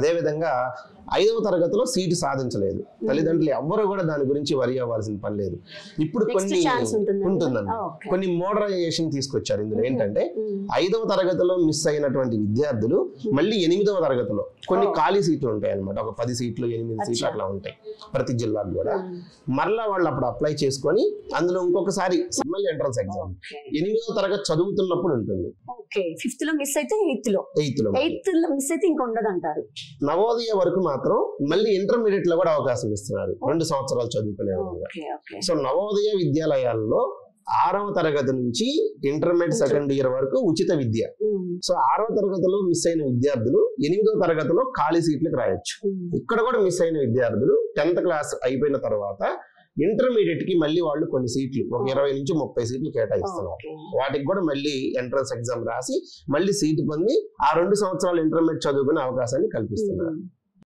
అదే విధంగా 5వ తరగతిలో సీటు సాధించలేదు, తల్లిదండ్రులు ఎవ్వరు కూడా దాని గురించి వరి అవ్వాల్సిన పని లేదు. ఇప్పుడు కొన్ని ఉంటుందండి, కొన్ని మోడరైజేషన్ తీసుకొచ్చారు. ఇందులో ఏంటంటే 5వ తరగతిలో మిస్ అయినటువంటి విద్యార్థులు మళ్ళీ 8వ తరగతిలో కొన్ని ఖాళీ సీట్లు ఉంటాయి అన్నమాట. ఒక 10 సీట్లు 8 సీట్లు అట్లా ఉంటాయి ప్రతి జిల్లాకు కూడా. మరలా వాళ్ళు అప్పుడు అప్లై చేసుకొని అందులో ఇంకొకసారి సమ్మల్ ఎంట్రన్స్ ఎగ్జామ్ 8వ తరగతి చదువుతున్నప్పుడు ఉంటుంది. ఫిఫ్త్ లో మిస్ అయితే ఎయిత్ లో మిస్ అయితే ఇంకా ఉండదు అంటారు. నవోదయ వరకు మాత్రం మళ్ళీ ఇంటర్మీడియట్ లో కూడా అవకాశం ఇస్తున్నారు 2 సంవత్సరాలు చదువుకునే విధంగా. సో నవోదయ విద్యాలయాల్లో 6వ తరగతి నుంచి ఇంటర్మీడియట్ సెకండ్ ఇయర్ వరకు ఉచిత విద్య. సో 6వ తరగతిలో మిస్ అయిన విద్యార్థులు 8వ తరగతిలో ఖాళీ సీట్లకు రాయొచ్చు. ఇక్కడ కూడా మిస్ అయిన విద్యార్థులు 10th క్లాస్ అయిపోయిన తర్వాత ఇంటర్మీడియట్ కి మళ్ళీ వాళ్ళు కొన్ని సీట్లు, ఒక 20 నుంచి 30 సీట్లు కేటాయిస్తున్నారు. వాటికి కూడా మళ్ళీ ఎంట్రన్స్ ఎగ్జామ్ రాసి మళ్ళీ సీటు పొంది ఆ 2 సంవత్సరాలు ఇంటర్మీడియట్ చదువుకునే అవకాశాన్ని కల్పిస్తున్నారు.